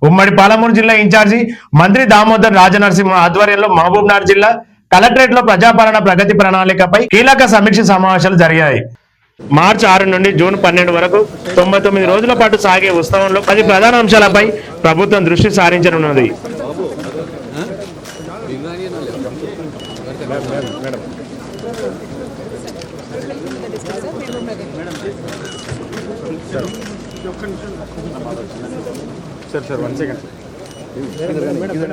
ఉమ్మడి పాలమూరు జిల్లా ఇన్ఛార్జి మంత్రి దామోదర్ రాజనరసింహ ఆధ్వర్యంలో మహబూబ్నగర్ జిల్లా కలెక్టరేట్ లో ప్రజాపాలన ప్రగతి ప్రణాళికపై కీలక సమీక్ష సమావేశాలు జరిగాయి. మార్చి 6 నుండి జూన్ 12 వరకు 99 రోజుల పాటు సాగే ఉత్సవంలో 10 ప్రధాన అంశాలపై ప్రభుత్వం దృష్టి సారించనున్నది. Sir 1 second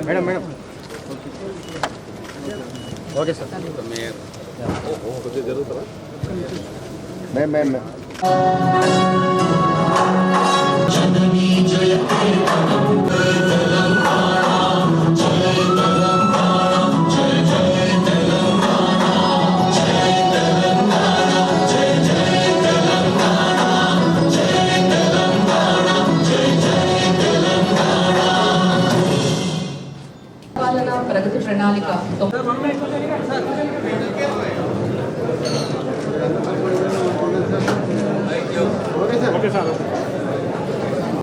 madam okay sir కొద్దిగా జరుగుతారా మేం జననీ జయ ప్రగతి ప్రణాళిక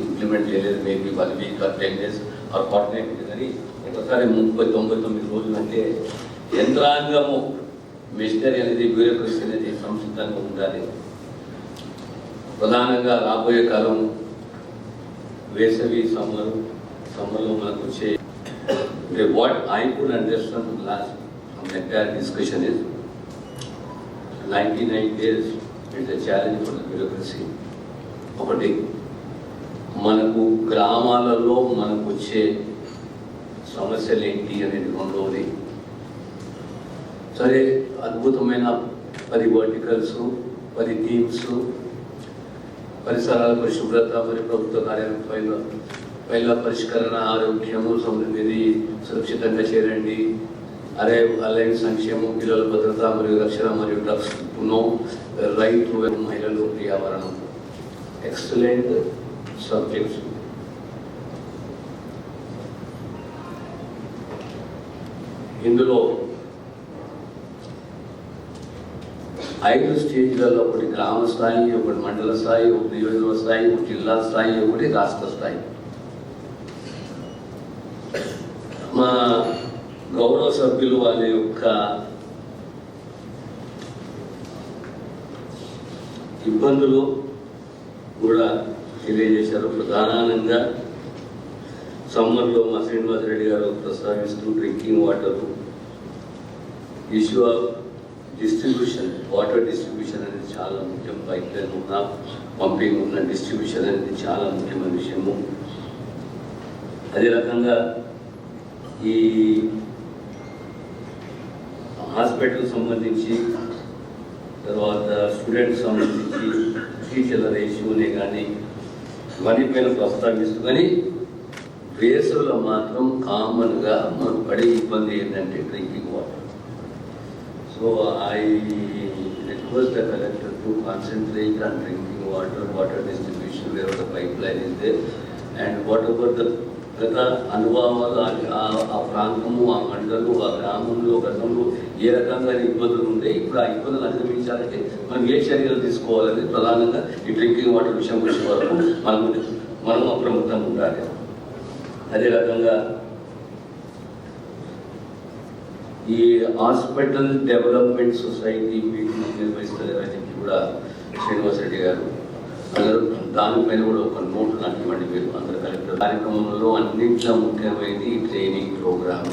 ఇంప్లిమెంట్ చేయలేదు, maybe 1 week or 10 days or 48 days అని ఒకసారి 99 రోజులు అంటే యంత్రాంగము మిషనరీ అనేది బ్యూరోక్రసీ అనేది సంసిద్ధంగా ఉండాలి. ప్రధానంగా రాబోయే కాలం వేసవి సమ్మర్లో మనకు వచ్చే what I could understand from last entire discussion is 99 days is a challenge for the bureaucracy. ఒకటి మనకు గ్రామాలలో మనకు వచ్చే సమస్యలు ఏంటి అనేది రెండవది. సరే అద్భుతమైన 10 వర్టికల్స్ 10 థీమ్స్ పరిసరాల పరిశుభ్రత మరియు ప్రభుత్వ కార్యాలయం పైల పరిష్కరణ ఆరోగ్యము సమృద్ధి సురక్షితంగా చేరండి అలైన్ సంక్షేమం పిల్లల భద్రత మరియు రక్షణ మరియు డ్రగ్స్ నో రైతు మహిళలు పర్యావరణం ఎక్సలెంట్ సబ్జెక్ట్స్. ఇందులో 5 స్టేజ్లలో ఒకటి గ్రామ స్థాయి, ఒకటి మండల స్థాయి, ఒకటి నియోజకవర్గ స్థాయి, ఒకటి జిల్లా స్థాయి, ఒకటి రాష్ట్ర స్థాయి. మా గౌరవ సభ్యులు వాళ్ళ యొక్క ఇబ్బందులు కూడా తెలియజేశారు. ప్రధానంగా సమ్మర్లో మా శ్రీనివాసరెడ్డి గారు ప్రస్తావిస్తూ drinking water issue of distribution, water distribution అనేది చాలా ముఖ్యం. పైప్ లైన్ ఉన్న పంపింగ్ ఉన్న డిస్ట్రిబ్యూషన్ అనేది చాలా ముఖ్యమైన విషయము. అదే రకంగా ఈ హాస్పిటల్ సంబంధించి తర్వాత స్టూడెంట్స్ సంబంధించి టీచర్ల రేషియోనే కానీ ఇవన్నీ పైన ప్రస్తావిస్తూ, కానీ వేసవిలో మాత్రం కామన్గా మనం పడే ఇబ్బంది ఏంటంటే drinking water. So I request the collector to concentrate on drinking water distribution where the pipeline is there and whatever the గత అనుభవాలు ఆ ప్రాంతము, ఆ మండలు, ఆ గ్రామంలో గతంలో ఏ రకంగా ఇబ్బందులు ఉంటే ఇప్పుడు ఆ ఇబ్బందులు అధిగమించాలంటే మనం ఏ చర్యలు తీసుకోవాలని ప్రధానంగా ఈ డ్రింకింగ్ వాటర్ విషయం వచ్చే వరకు మనం అప్రమత్తంగా ఉండాలి. అదే రకంగా ఈ హాస్పిటల్ డెవలప్మెంట్ సొసైటీ మీటింగ్ నిర్వహిస్తారు కూడా శ్రీనివాసరెడ్డి గారు అందరూ దానిపైన కూడా ఒక నోటు నాకు ఇవ్వండి మీరు అందరు కలెక్టర్. కార్యక్రమంలో అన్నింటిలో ముఖ్యమైనది ఈ ట్రైనింగ్ ప్రోగ్రామ్.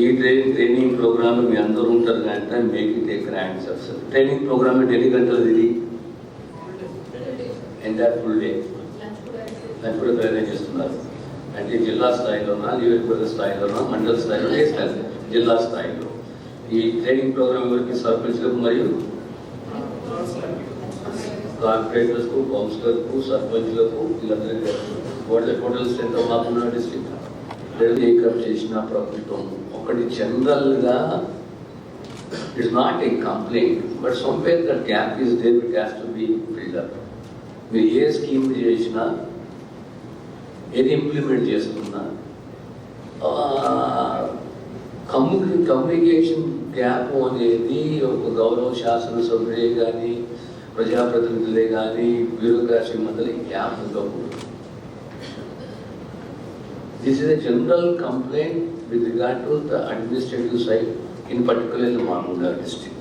ఈ ట్రైనింగ్ ప్రోగ్రామ్ మీ అందరూ ఉంటారు కనుక make it a grand success. Training programme ఎన్ని గంటలు ఇది ఎంటైర్ ఫుల్ డే దాన్ని కూడా ప్రయత్నం చేస్తున్నారు. అంటే జిల్లా స్థాయిలోనా, నియోజకవర్గ స్థాయిలోనా, మండల స్థాయిలో, జిల్లా స్థాయిలో ఈ ట్రైనింగ్ ప్రోగ్రామ్ ఎవరికి సర్పంచ్లకు మరియు కార్పొరేటర్స్కు, కౌన్సిలర్కు, సర్పంచ్లకు వీళ్ళందరికీ టోటల్ స్ట్రెంత్ మాకున్న డిస్ట్రిక్ట్ మేకప్ చేసిన ప్రభుత్వం ఒకటి జనరల్గా it's not a complaint but somewhere that gap is there, it has to be filled up. మీరు ఏ స్కీమ్ చేసినా ఏది ఇంప్లిమెంట్ చేస్తున్నా కమ్యూనికేషన్ గ్యాప్ అనేది ఒక గౌరవ శాసనసభ్యులే కానీ ప్రజాప్రతినిధులే కానీ బ్యూరోక్రసీ మధ్యలో గ్యాప్ ఉండకూడదు. This is a general complaint with regard to the administrative side, in particular in Marmunda district.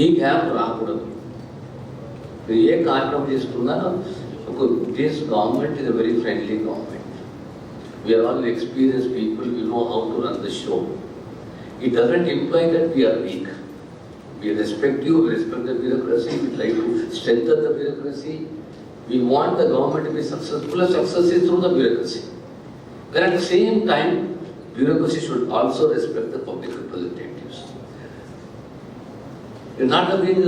ఈ గ్యాప్ రాకూడదు. మీరు ఏ కార్యక్రమం చేసుకున్నా this government is a very friendly government. We're all experience people, we know how to run the show. It doesn't imply that we're weak. We respect you, we respect the bureaucracy, we try to strengthen the bureaucracy. We want the government to be successful, and success is through the bureaucracy. But at the same time, bureaucracy should also respect the public representatives. You're not being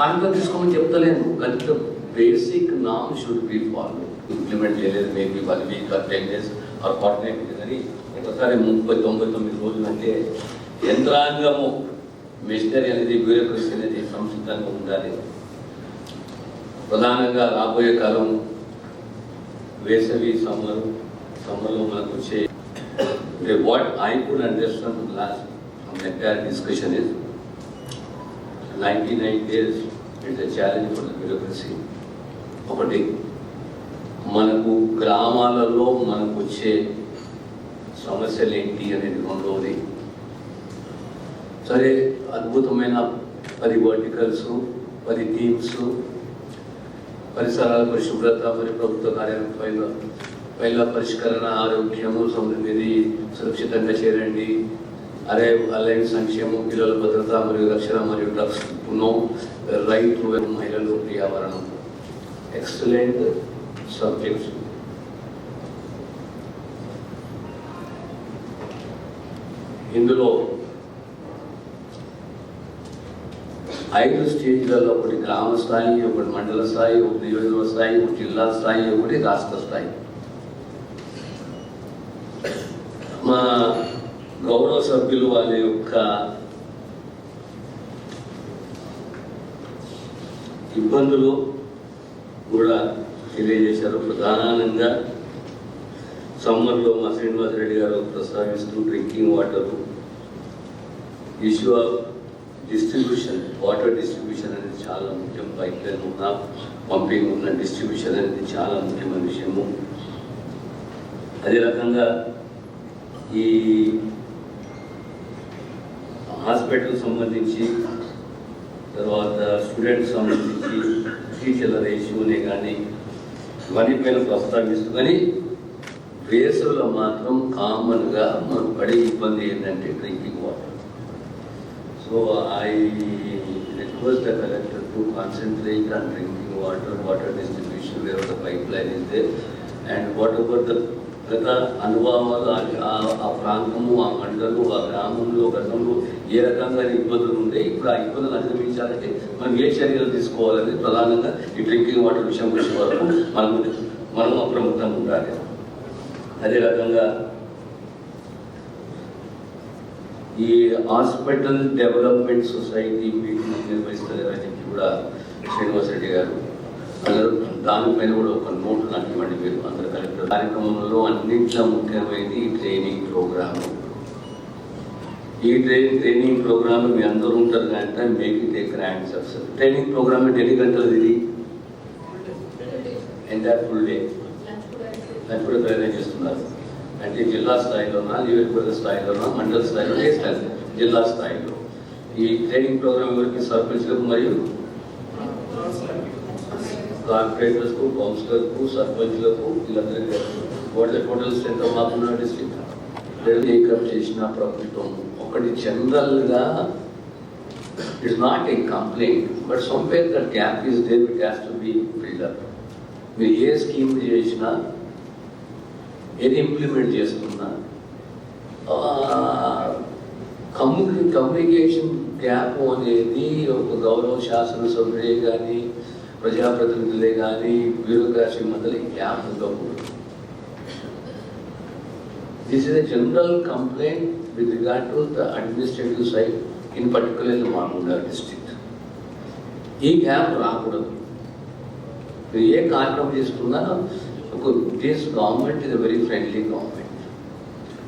confidence తీసుకోమని చెప్తలేను, కానీ the basic norm should be followed. Implement చేయలేదు maybe 1 week or 10 days or 48 days అని ఒకసారి 30-99 రోజులు అంటే యంత్రాంగము machinery అనేది bureaucracy అనేది సంసిద్ధంగా ఉండాలి. ప్రధానంగా రాబోయే కాలం వేసవి సమ్మర్లో మనకు వచ్చే what I could understand last entire discussion is 99 days it's a challenge for the bureaucracy. ఒకటి, మనకు గ్రామాలలో మనకు వచ్చే సమస్యలు ఏంటి అనేది రెండవది. సరే, అద్భుతమైన 10 వర్టికల్స్, 10 థీమ్స్, పరిసరాల పరిశుభ్రత, మరి ప్రభుత్వ కార్యాలయ పైల పరిష్కరణ, ఆరోగ్యము, సమృద్ధి, సురక్షితంగా చేరండి, అలైవ్ సంక్షేమం, పిల్లల భద్రత మరియు రక్షణ, మరియు డ్రగ్స్ నో, రైతు, మహిళలు, పర్యావరణం. Excellent subjects. ఇందులో 5 స్టేజ్లలో, ఒకటి గ్రామ స్థాయి, ఒకటి మండల స్థాయి, ఒకటి నియోజకవర్గ స్థాయి, ఒకటి జిల్లా స్థాయి, ఒకటి రాష్ట్ర స్థాయి. మా గౌరవ సభ్యులు వాళ్ళ యొక్క ఇబ్బందులు కూడా తెలియజేశారు. ప్రధానంగా సమ్మర్లో మా శ్రీనివాసరెడ్డి గారు ప్రస్తావిస్తూ drinking water issue of distribution, water distribution అనేది చాలా ముఖ్యం. పైప్ లైన్ ఉన్న, పంపింగ్ ఉన్న డిస్ట్రిబ్యూషన్ అనేది చాలా ముఖ్యమైన విషయము. అదే రకంగా ఈ హాస్పిటల్ సంబంధించి, తర్వాత స్టూడెంట్స్ సంబంధించి టీచర్ల రేషియోనే కానీ ఇవన్నీ పైన ప్రస్తావిస్తూ, కానీ వేసవిలో మాత్రం కామన్గా మనం పడే ఇబ్బంది ఏంటంటే drinking water. So I request the collector to concentrate on drinking water, water distribution wherever the pipeline is there, and whatever the గత అనుభవాలు ఆ ప్రాంతము, ఆ మండలు, ఆ గ్రామంలో గతంలో ఏ రకంగా ఇబ్బందులు ఉంటే ఇప్పుడు ఆ ఇబ్బందులు అధిగమించాలంటే మనం ఏ చర్యలు తీసుకోవాలని ప్రధానంగా ఈ డ్రింకింగ్ వాటర్ విషయం వచ్చే వరకు మనం అప్రమత్తంగా ఉండాలి. అదే రకంగా ఈ హాస్పిటల్ డెవలప్మెంట్ సొసైటీ మీటింగ్ నిర్వహిస్తారని కూడా శ్రీనివాసరెడ్డి గారు అందరూ దానిపైన కూడా ఒక నోటు నాకు ఇవ్వండి మీరు అందరు కలెక్టర్. కార్యక్రమంలో అన్నింటిలో ముఖ్యమైనది ఈ ట్రైనింగ్ ప్రోగ్రామ్. ఈ ట్రైనింగ్ ప్రోగ్రామ్ మీ అందరూ ఉంటారు కనుక make it a grand success. Training programme అంటే ఎన్ని గంటలు ఇది? Entire full day. అది కూడా ప్రయత్నం చేస్తున్నారు. అంటే జిల్లా స్థాయిలోనా, నియోజకవర్గ స్థాయిలోనా, మండల స్థాయిలో, జిల్లా స్థాయిలో ఈ ట్రైనింగ్ ప్రోగ్రామ్ ఎవరికి? సర్పంచ్లకు మరియు కార్పొరేటర్స్కు, కౌన్సిలర్కు, సర్పంచ్లకు, వీళ్ళందరికీ టోటల్ స్ట్రెంత్ ఆఫ్ మామూలు డిస్ట్రిక్ట్ మేకప్ చేసిన ప్రభుత్వం. ఒకటి జనరల్గా it's not a complaint, but somewhere that gap is there, it has to be filled up. మీరు ఏ స్కీమ్ చేసినా, ఏది ఇంప్లిమెంట్ చేస్తున్నా, కమ్యూనికేషన్ గ్యాప్ అనేది ఒక గౌరవ శాసనసభ్యులే కానీ, ప్రజాప్రతినిధులే కానీ, బ్యూరోక్రసీ మధ్యలో గ్యాప్ ఉండకూడదు. This is a general complaint with regard to the administrative side, in particular in మార్మూండా డిస్ట్రిక్ట్. ఈ గ్యాప్ రాకూడదు. మీరు ఏ కార్యక్రమం చేసుకున్నా this government is a very friendly government.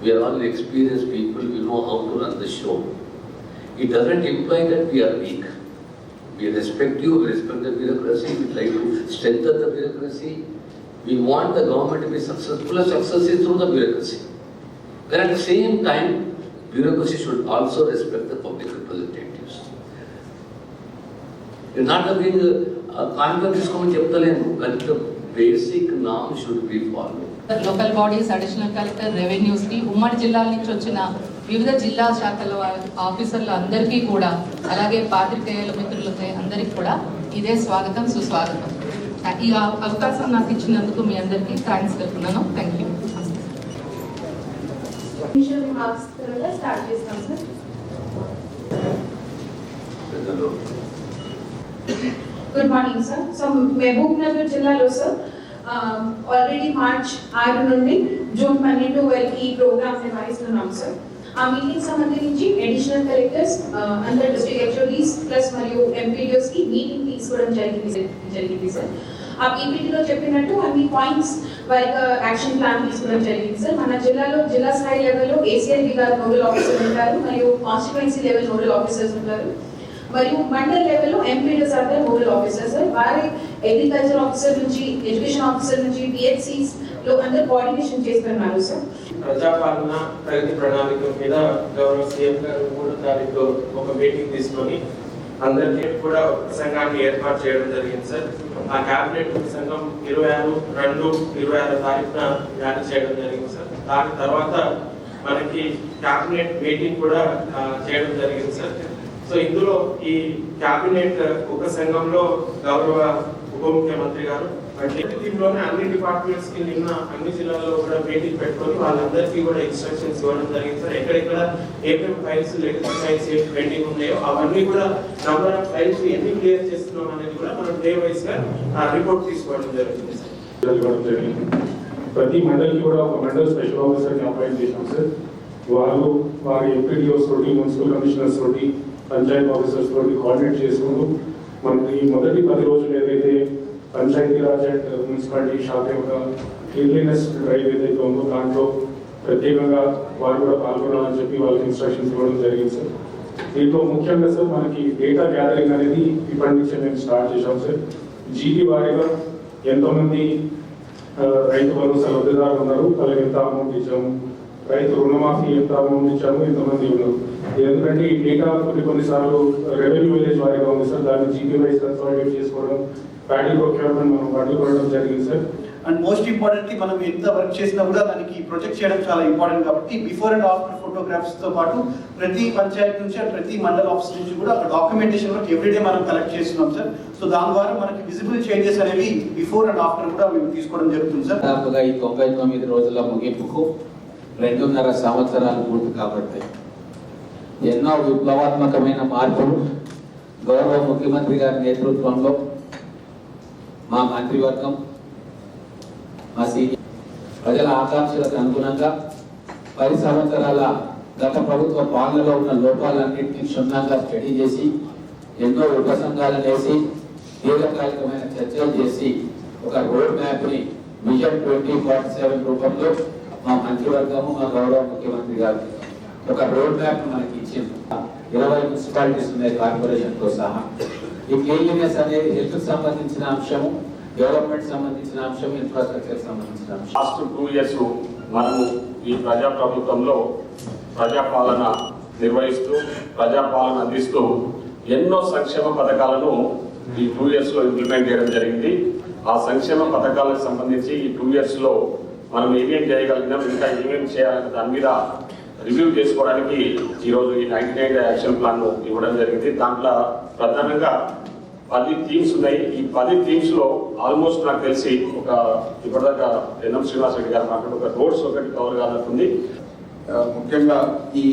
We are all experienced people, we know how to run the show. It doesn't imply that we are weak. We respect you, we respect the bureaucracy, we try to strengthen the bureaucracy. We want the government to be successful. Success is through the bureaucracy. But at the same time, bureaucracy should also respect the public representatives. You're not being confidence coming but the basic norm should be followed. Local bodies, additional collector, revenues కి ఉమ్మడి జిల్లాల నుంచి వచ్చిన వివిధ జిల్లా శాఖల ఆఫీసర్లు అందరికీ కూడా, అలాగే పాత్రికేయుల మిత్రులకి అందరికీ కూడా ఇదే స్వాగతం, సుస్వాగతం. ఈ అవకాశం నాకు ఇచ్చినందుకు మీ అందరికీ థ్యాంక్స్ చెప్తున్నాను. Thank you. Good morning sir. So Mahabubnagar జిల్లాలో సార్ ఆల్రెడీ మార్చ్ 6 నుండి జూన్ 12 వరకు ఈ ప్రోగ్రామ్ నిర్వహిస్తున్నాం సార్. ఆ మీటింగ్ సంబంధించి అడిషనల్ కలెక్టర్స్, అందర్ డిస్ట్రిక్ట్ హెచ్ఓడీస్ ప్లస్ మరియు ఎంపీడీఓస్ కి మీటింగ్ తీసుకోవడం జరిగింది సార్. ఆ పీపీటీలో చెప్పినట్టు అన్ని పాయింట్స్ వారికి యాక్షన్ ప్లాన్ తీసుకోవడం జరిగింది సార్. మన జిల్లాలో జిల్లా స్థాయి లెవెల్లో ఏసీఐబీ గారు నోడల్ ఆఫీసర్ ఉంటారు, మరియు కాన్స్టిట్యుయెన్సీ లెవెల్ నోడల్ ఆఫీసర్స్ ఉంటారు, మరియు మండల్ లెవెల్లో MPDOs are the nodal officers sir. వారి అగ్రికల్చర్ ఆఫీసర్ నుంచి, ఎడ్యుకేషన్ ఆఫీసర్ నుంచి, పిహెచ్సిస్ లో అందరూ కోఆర్డినేషన్ చేస్తున్నారు సార్. ప్రజాపాలన ప్రగతి ప్రణాళిక మీద గౌరవ సీఎం గారు 3వ తారీఖు ఒక మీటింగ్ తీసుకొని అందరికీ కూడా ఒక సంఘాన్ని ఏర్పాటు చేయడం జరిగింది సార్. ఆ క్యాబినెట్ సంఘం 26/2/26 తారీఖున జారీ చేయడం జరిగింది సార్. దాని తర్వాత మనకి క్యాబినెట్ మీటింగ్ కూడా చేయడం జరిగింది సార్. సో ఇందులో ఈ క్యాబినెట్ ఒక సంఘంలో గౌరవ ఉప ముఖ్యమంత్రి గారు దీంట్లోనే అన్ని డిపార్ట్మెంట్స్ కి నిన్న అన్ని జిల్లాల్లో కూడా మీటింగ్ పెట్టుకొని వాళ్ళందరికీ కూడా ఇన్స్ట్రక్షన్స్ ఇవ్వడం జరిగింది సార్. ఎక్కడెక్కడ ఏమేమి ఫైల్స్, లెగసీ ఫైల్స్ ఏమి పెండింగ్ ఉన్నాయో అవన్నీ కూడా నంబర్ ఆఫ్ ఫైల్స్ ఎన్ని క్లియర్ చేస్తున్నాం అనేది కూడా మనం డే వైజ్ గా రిపోర్ట్ తీసుకోవడం జరుగుతుంది సార్. ప్రతి మండలికి కూడా ఒక మండల్ స్పెషల్ ఆఫీసర్ ని అపాయింట్ చేశాం సార్. వాళ్ళు వారి ఎంపీడీఓస్ తోటి, మున్సిపల్ కమిషనర్స్ తోటి, పంచాయత్ ఆఫీసర్స్ తోటి కోఆర్డినేట్ చేసుకుంటూ మనకి మొదటి 10 రోజులు ఏదైతే పంచాయతీరాజ్ అండ్ మున్సిపాలిటీ శాఖ యొక్క క్లీన్లీనెస్ డ్రైవ్ ఏదైతే ఉందో దాంట్లో ప్రత్యేకంగా వారు కూడా పాల్గొనాలని చెప్పి వాళ్ళకి ఇన్స్ట్రక్షన్స్ ఇవ్వడం జరిగింది సార్. దీంట్లో ముఖ్యంగా సార్ మనకి డేటా గ్యాదరింగ్ అనేది ఇప్పటి నుంచి మేము స్టార్ట్ చేశాం సార్. జీపీ వారీగా ఎంతోమంది రైతు భరోసా లబ్ధిదారులు ఉన్నారు, వాళ్ళకి ఎంత అమౌంట్ ఇచ్చాము, రైతు రుణమాఫీ ఎంత అమౌంట్ ఇచ్చాము, ఎంతమంది ఉన్నారు. ఎందుకంటే ఈ డేటా కొన్నిసార్లు రెవెన్యూ విలేజ్ వారీగా ఉంది సార్. దాన్ని జీపీ వైజ్ కన్సాలిడేట్ చేసుకోవడం, ప్యాడీ ప్రొక్యూర్మెంట్ మనం పంటలు కొనడం జరిగింది సార్. అండ్ మోస్ట్ ఇంపార్టెంట్లీ మనం ఎంత వర్క్ చేసినా కూడా దానికి ప్రొజెక్ట్ చేయడం చాలా ఇంపార్టెంట్ కాబట్టి బిఫోర్ అండ్ ఆఫ్టర్ ఫోటోగ్రాఫ్స్ తో పాటు ప్రతి పంచాయతీ నుంచి అండ్ ప్రతి మండల ఆఫీస్ నుంచి కూడా ఒక డాక్యుమెంటేషన్ వర్క్ ఎవ్రీడే మనం కలెక్ట్ చేస్తున్నాం సార్. సో దాని ద్వారా మనకి విజిబుల్ చేంజెస్ అనేవి బిఫోర్ అండ్ ఆఫ్టర్ కూడా మేము తీసుకోవడం జరుగుతుంది సార్. దాదాపుగా ఈ 99 రోజుల ముగింపుకు 2.5 సంవత్సరాలు పూర్తి కాబట్టి ఎన్నో విప్లవాత్మకమైన మార్పులు గౌరవ ముఖ్యమంత్రి గారి నేతృత్వంలో మా మంత్రివర్గం, మా సీనియర్ ప్రజల ఆకాంక్షలకు అనుగుణంగా 10 సంవత్సరాల గత ప్రభుత్వ పాలనలో ఉన్న లోపాలన్నింటినీ క్షుణ్ణంగా స్టడీ చేసి ఎన్నో ఉపసంఘాలను వేసి దీర్ఘకాలికమైన చర్చలు చేసి ఒక రోడ్ మ్యాప్ని విజన్ 2047 రూపంలో మా మంత్రివర్గము, మా గౌరవ ముఖ్యమంత్రి గారు ఒక రోడ్ మ్యాప్ మనకి ఇచ్చింది. 20 మున్సిపాలిటీస్ ఉన్నాయి కార్పొరేషన్తో సహా. ఈ క్లీన్లీనెస్ అనేది హెల్త్ సంబంధించిన అంశము, డెవలప్మెంట్ సంబంధించిన అంశం, ఇన్ఫ్రాస్ట్రక్చర్ సంబంధించిన అంశం. లాస్ట్ 2 years మనము ఈ ప్రజాప్రభుత్వంలో ప్రజాపాలన నిర్వహిస్తూ, ప్రజాపాలన అందిస్తూ ఎన్నో సంక్షేమ పథకాలను ఈ 2 years ఇంప్లిమెంట్ చేయడం జరిగింది. ఆ సంక్షేమ పథకాలకు సంబంధించి ఈ 2 years మనం ఏమేం చేయగలిగినాం, ఇంకా ఏమేం చేయాలనే దాని మీద రివ్యూ చేసుకోవడానికి ఈరోజు ఈ 99 యాక్షన్ ప్లాన్ ఇవ్వడం జరిగింది. దాంట్లో ప్రధానంగా 10 థీమ్స్ ఉన్నాయి. ఈ 10 థీమ్స్ లో ఆల్మోస్ట్ నాకు తెలిసి ఒక ఇప్పటిదాకా ఎన్ఎం శ్రీనివాస్ రెడ్డి గారు మాట్లాడి ఒక రోడ్స్ ఒకటి కవర్ కానుంది. ముఖ్యంగా ఈ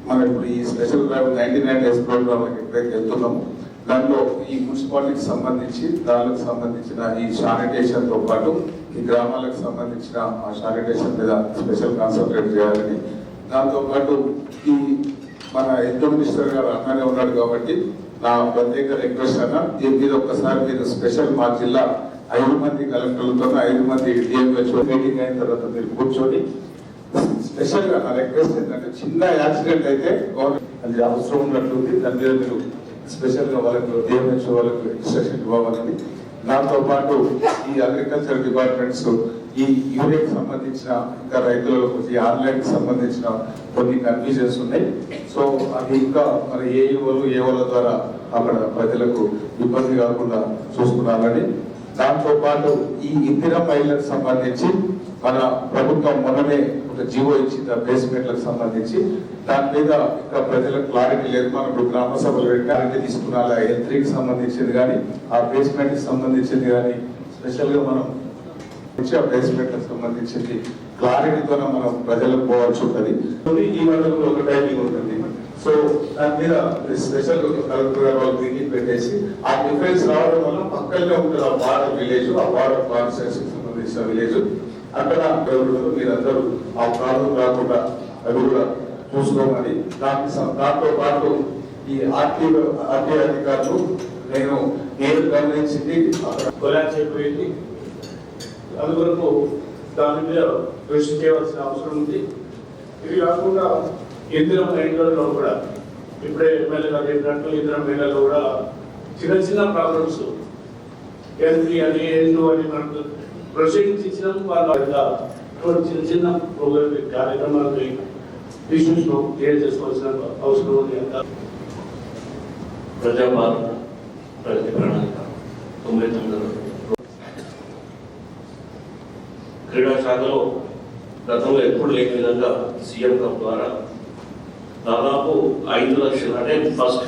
మన ఇప్పుడు ఈ స్పెషల్ డ్రైవ్ 99 డేస్ ప్రోగ్రామ్ ఎక్కడికి వెళ్తున్నాము, దాంట్లో ఈ మున్సిపాలిటీకి సంబంధించి దానికి సంబంధించిన ఈ శానిటేషన్ తో పాటు ఈ గ్రామాలకు సంబంధించిన ఆ శానిటేషన్ మీద స్పెషల్ కాన్సన్ట్రేట్ చేయాలని, దాంతో పాటు ఈ మన హెల్త్ మినిస్టర్ గారు అన్ననే ఉన్నాడు కాబట్టి నా ప్రత్యేక రిక్వెస్ట్ అన్న దీని మీద ఒక్కసారి మీరు స్పెషల్ మా జిల్లా 5 మంది కలెక్టర్లతో 5 మంది డిఎంహెచ్ఓ మీటింగ్ అయిన తర్వాత మీరు కూర్చొని స్పెషల్ గా నా రిక్వెస్ట్ ఏంటంటే చిన్న యాక్సిడెంట్ అయితే అది అవసరం ఉన్నట్టుంది, దాని మీద మీరు స్పెషల్ గా వాళ్ళకు డిఎంహెచ్ఓ వాళ్ళకు ఇన్స్ట్రక్షన్ ఇవ్వాలని. దాంతో పాటు ఈ అగ్రికల్చర్ డిపార్ట్మెంట్స్ ఈ యూరియాకి సంబంధించిన ఇంకా రైతులకు ఈ ఆన్లైన్కి సంబంధించిన కొన్ని కన్ఫ్యూజన్స్ ఉన్నాయి. సో అది ఇంకా మరి ఏఓల ద్వారా అక్కడ ప్రజలకు ఇబ్బంది కాకుండా చూసుకున్నారని, దాంతో పాటు ఈ ఇందిరా మహిళలకు సంబంధించి మన ప్రభుత్వం మొన్ననే ఒక జీవో ఇచ్చింది బేస్మెంట్లకు సంబంధించి. దాని మీద ఇంకా ప్రజలకు క్లారిటీ లేదు. మనం ఇప్పుడు గ్రామ సభలు క్లారిటీ తీసుకున్నాం. L3కి సంబంధించింది కానీ ఆ బేస్మెంట్కి సంబంధించింది కానీ స్పెషల్గా మనం ఆ బేస్మెంట్లకు సంబంధించింది క్లారిటీతో మనం ప్రజలకు పోవాల్సి ఉంటుంది. ఈ మండలంలో ఒక టైమింగ్ ఉంటుంది. సో దాని మీద స్పెషల్ కలెక్టర్ గారు వాళ్ళు మీటింగ్ పెట్టేసి ఆ డిఫరెన్స్ రావడం వల్ల పక్కనే ఉంటుంది ఆ బార్డర్ విలేజ్, ఆ బార్డర్ కాన్స్టిట్యూన్సీకి సంబంధించిన విలేజ్. అక్కడ మీరందరూ ఆ ప్రాబ్లం రాకుండా అవి కూడా చూసుకోమని, దాంతో పాటు ఈ ఆర్టీ అధికారులు నేను గమనించింది అక్కడ కొలాచ్ అయిపోయింది. అందువరకు దాని మీద కృషి చేయవలసిన అవసరం ఉంది. ఇది కాకుండా ఇందిరా మహిళల్లో కూడా ఇప్పుడే ఎమ్మెల్యే గారు చెప్పినట్టు ఇందిరా మహిళల్లో కూడా చిన్న చిన్న ప్రాబ్లమ్స్ L3 అని L2 అని మనకు ప్రొసీడింగ్స్ ఇచ్చినాము. వాళ్ళు చిన్న చిన్న ప్రోగ్రామ్ కార్యక్రమాలు ఇష్యూస్ క్లియర్ చేసుకోవాల్సిన అవసరం ఉంది. అంత ప్రజాపాలన ప్రగతి ప్రణాళిక 99 క్రీడా శాఖలో గతంలో ఎప్పుడు లేని విధంగా సీఎం కప్ ద్వారా దాదాపు 5 లక్షలు, అంటే ఫస్ట్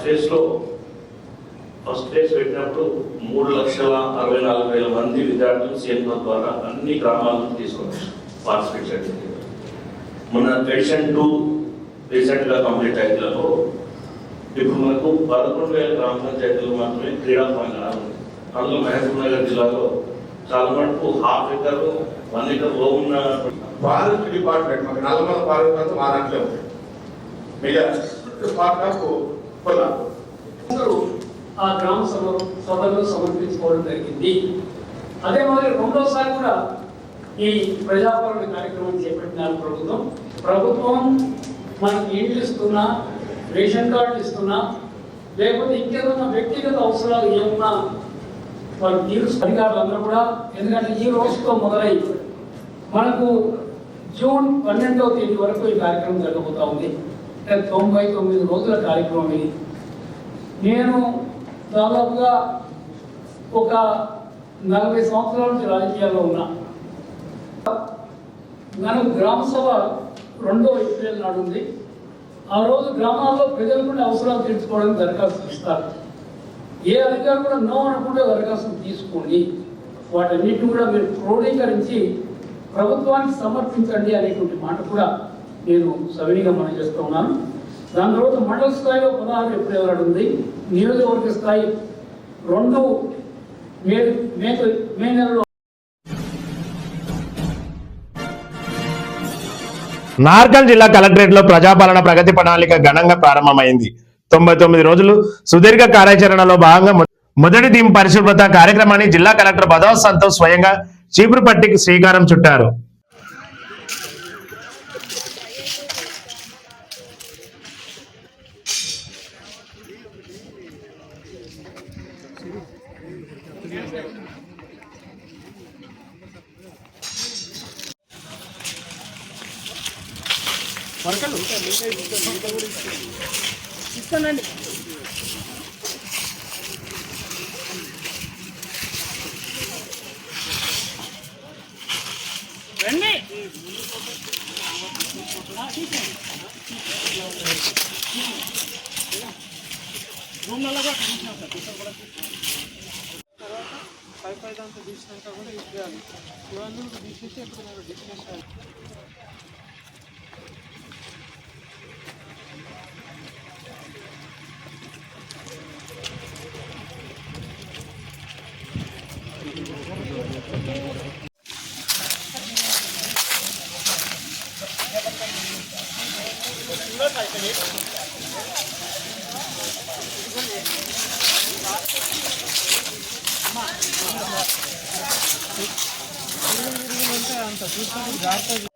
ఫేజ్ పెట్టినప్పుడు 3,64,000 మంది విద్యార్థులు సీఎం కప్ ద్వారా అన్ని గ్రామాలను తీసుకొని పార్టిసిపేట్ చేయడం. మన ఎడిషన్ 2 రీసెంట్గా కంప్లీట్ అయ్యేలో ఇప్పుడు మనకు 11,000 గ్రామ పంచాయతీలు మాత్రమే క్రీడా ప్రాంగణాలు ఉంది. అందులో మహబూబ్ నగర్ జిల్లాలో చాలా మటుకు 1/2 ఎకర్ 1 ఎకర్ లో ఉన్న ఫారెస్ట్ డిపార్ట్మెంట్ మనకి నల్లమల ఫారెస్ట్ అంతా మా దాంట్లో ఉంది. ఆ గ్రామ సభలో సమర్పించుకోవడం జరిగింది. అదే మరి రెండోసారి కూడా ఈ ప్రజాపాలన కార్యక్రమం చేపట్టినారు ప్రభుత్వం మనకి ఇండ్లు ఇస్తున్నా, రేషన్ కార్డులు ఇస్తున్నా, లేకపోతే ఇంకేదన్నా వ్యక్తిగత అవసరాలు ఏమన్నా వాళ్ళు తీర్చు అధికారులందరూ కూడా. ఎందుకంటే ఈ రోజుతో మొదలై మనకు జూన్ 12వ తేదీ వరకు ఈ కార్యక్రమం జరగబోతా ఉంది. 99 రోజుల కార్యక్రమం ఇది. నేను దాదాపుగా ఒక 40 సంవత్సరాల నుంచి రాజకీయాల్లో ఉన్నా. మనం గ్రామ సభ 2వ ఏప్రిల్ నాడు ఉంది. ఆ రోజు గ్రామాల్లో ప్రజలు కూడా అవసరాలు తీర్చుకోవడానికి దరఖాస్తు ఇస్తారు. ఏ అధికారులు కూడా నో అనుకుంటే దరఖాస్తు తీసుకోండి, వాటన్నిటిని కూడా మీరు క్రోడీకరించి ప్రభుత్వానికి సమర్పించండి అనేటువంటి మాట కూడా నేను సవినీగా మనం చేస్తూ ఉన్నాను. దాని తర్వాత మండల స్థాయిలో 16 ఏప్రిల్ నాడు ఉంది. నియోజకవర్గ స్థాయి 2 మే నెలలో. నార్కల్ జిల్లా కలెక్టరేట్ లో ప్రజాపాలన ప్రగతి ప్రణాళిక ఘనంగా ప్రారంభమైంది. 99 రోజులు సుదీర్ఘ కార్యాచరణలో భాగంగా మొదటి థీమ్ పరిశుభ్రత కార్యక్రమాన్ని జిల్లా కలెక్టర్ బదవత్ సంతోష్ స్వయంగా చీపురు పట్టికి శ్రీకారం చుట్టారు. ఇస్తానండి. రండి. రూమ్లలో కూడా తీసినాం సార్. పై దాంతో తీసినాక కూడా ఇవ్వాలి. ఇవన్నీ కూడా తీసేసి ఎప్పుడు డిస్కస్ అంత చూసుకుంటే జాగ్రత్త.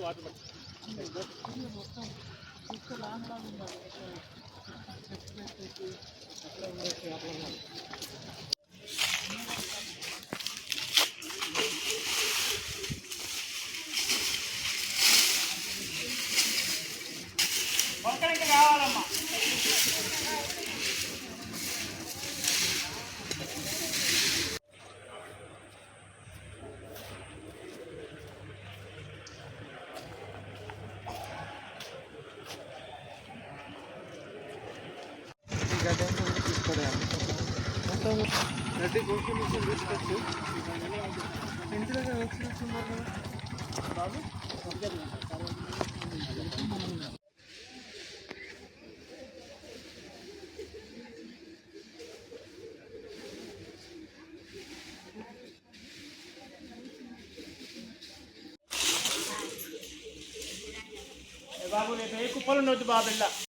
వాటర్ బాబు రేపు ఏ కుప్పలు ఉండొద్దు బాబు ఇలా